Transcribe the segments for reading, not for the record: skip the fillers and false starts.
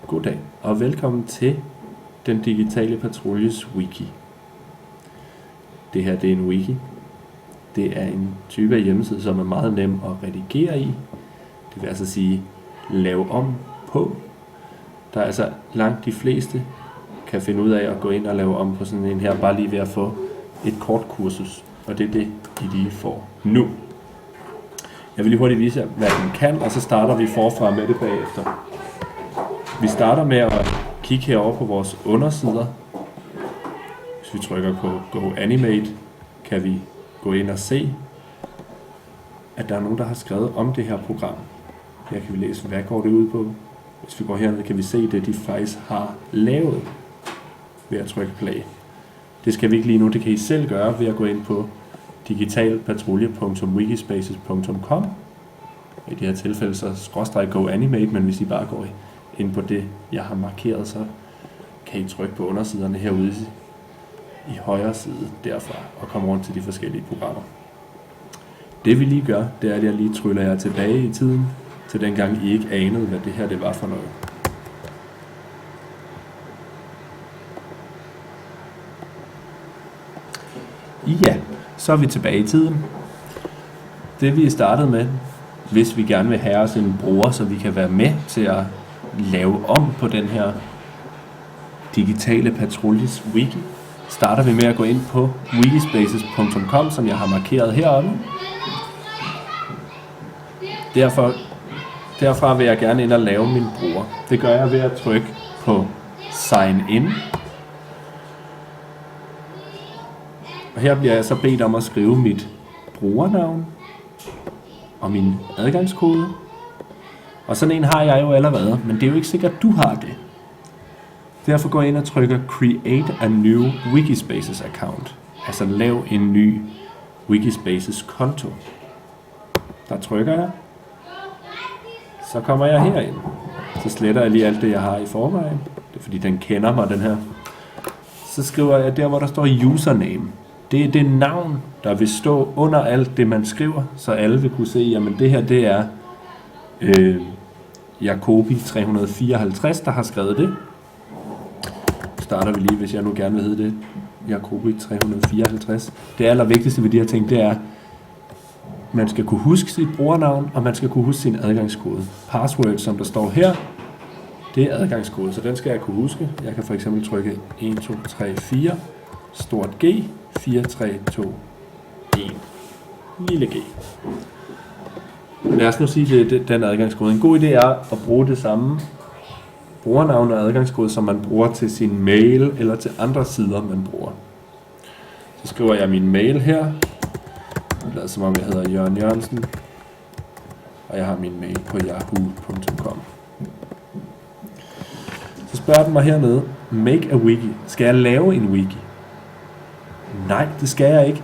Goddag og velkommen til Den Digitale Patruljes Wiki. Det her det er en wiki. Det er en type af hjemmeside, som er meget nem at redigere i. Det vil altså sige lave om på. Der er altså langt de fleste kan finde ud af at gå ind og lave om på sådan en her, bare lige ved at få et kort kursus. Og det er det, I lige får nu. Jeg vil lige hurtigt vise jer, hvad den kan, og så starter vi forfra med det bagefter. Vi starter med at kigge herover på vores undersider. Hvis vi trykker på Go Animate, kan vi gå ind og se, at der er nogen, der har skrevet om det her program. Her kan vi læse, hvad går det ud på. Hvis vi går herned, kan vi se det, de faktisk har lavet ved at trykke play. Det skal vi ikke lige nu, det kan I selv gøre ved at gå ind på digitalpatrulje.wikispaces.com. I det her tilfælde så / Go Animate, men hvis I bare går ind på det, jeg har markeret, så kan I trykke på undersiderne herude i højre side derfra og komme rundt til de forskellige programmer. Det vi lige gør, det er, at jeg lige tryller jer tilbage i tiden, til dengang I ikke anede, hvad det her det var for noget. Ja, så er vi tilbage i tiden. Det vi startede med, hvis vi gerne vil have os en bruger, så vi kan være med til at lave om på den her digitale patruljes wiki, starter vi med at gå ind på wikispaces.com, som jeg har markeret heroppe. Derfra vil jeg gerne ind og lave min bruger. Det gør jeg ved at trykke på Sign In. Og her bliver jeg så bedt om at skrive mit brugernavn og min adgangskode. Og sådan en har jeg jo allerede, men det er jo ikke sikkert, at du har det. Derfor går jeg ind og trykker Create a new Wikispaces account. Altså lav en ny Wikispaces konto. Der trykker jeg. Så kommer jeg herind. Så sletter jeg lige alt det, jeg har i forvejen. Det er fordi, den kender mig, den her. Så skriver jeg der, hvor der står username. Det er det navn, der vil stå under alt det, man skriver, så alle vil kunne se, jamen det her, det er Jacobi 354, der har skrevet det. Starter vi lige, hvis jeg nu gerne vil hedde det. Jacobi 354. Det allervigtigste ved de her ting, det er, man skal kunne huske sit brugernavn, og man skal kunne huske sin adgangskode. Password, som der står her, det er adgangskode, så den skal jeg kunne huske. Jeg kan for eksempel trykke 1, 2, 3, 4, stort G, 4, 3, 2, 1, lille g. Lad os nu sige, det er den adgangskode. En god idé er at bruge det samme brugernavn og adgangskode, som man bruger til sin mail eller til andre sider, man bruger. Så skriver jeg min mail her. Det er som om jeg hedder Jørgen Jørgensen, og jeg har min mail på yahoo.com. Så spørger den mig hernede, make a wiki. Skal jeg lave en wiki? Nej, det skal jeg ikke.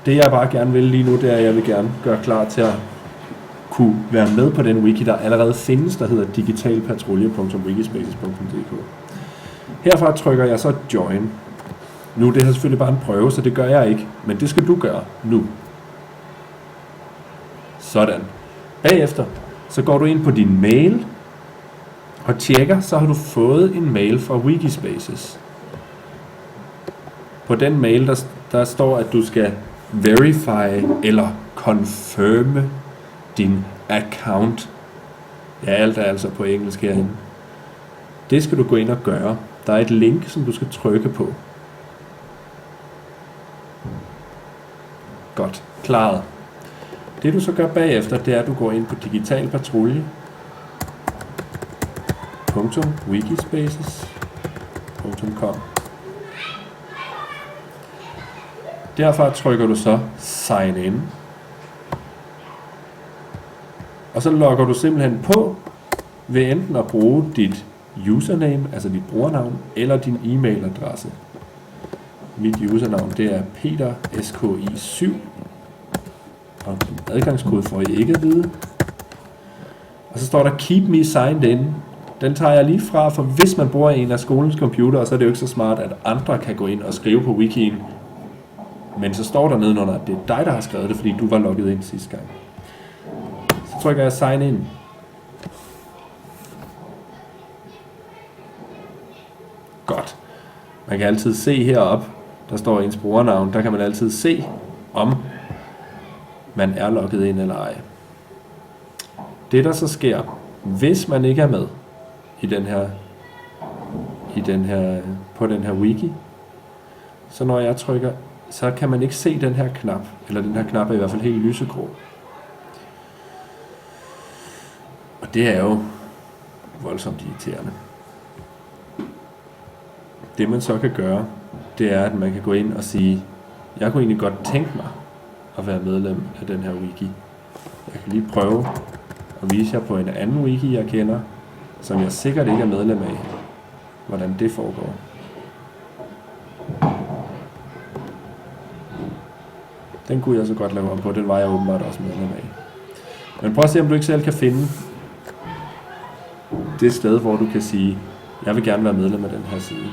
Det jeg bare gerne vil lige nu, det er, at jeg vil gerne gøre klar til at kunne være med på den wiki, der allerede findes, der hedder digitalpatrulje.wikispaces.dk. Herfra trykker jeg så join. Nu det her selvfølgelig bare en prøve, så det gør jeg ikke, men det skal du gøre nu. Sådan. Bagefter, så går du ind på din mail og tjekker, så har du fået en mail fra Wikispaces. På den mail, der står, at du skal verify eller confirme din account. Ja, alt er altså på engelsk herinde. Det skal du gå ind og gøre. Der er et link, som du skal trykke på. Godt. Klaret. Det du så gør bagefter, det er, at du går ind på digitalpatrulje.wikispaces.com. Derfra trykker du så Sign In. Og så logger du simpelthen på ved enten at bruge dit username, altså dit brugernavn, eller din e-mailadresse. Mit usernavn, det er Peter SKI7. Og adgangskode får I ikke at vide. Og så står der Keep me signed in. Den tager jeg lige fra, for hvis man bruger en af skolens computer, så er det jo ikke så smart, at andre kan gå ind og skrive på wikien. Men så står der nedenunder, at det er dig, der har skrevet det, fordi du var logget ind sidste gang. Så trykker jeg sign in. godt. Man kan altid se heroppe, der står ens brugernavn, der kan man altid se, om man er logget ind eller ej. Det der så sker, hvis man ikke er med på den her wiki, så når jeg trykker, så kan man ikke se den her knap, eller den her knap er i hvert fald helt lysegrå. Og det er jo voldsomt irriterende. Det man så kan gøre, det er, at man kan gå ind og sige, jeg kunne egentlig godt tænke mig at være medlem af den her wiki. Jeg kan lige prøve at vise jer på en anden wiki, jeg kender, som jeg sikkert ikke er medlem af, hvordan det foregår. Den kunne jeg så godt lave om på, den var jeg åbenbart også medlem af. Men prøv at se, om du ikke selv kan finde det sted, hvor du kan sige, jeg vil gerne være medlem af den her side.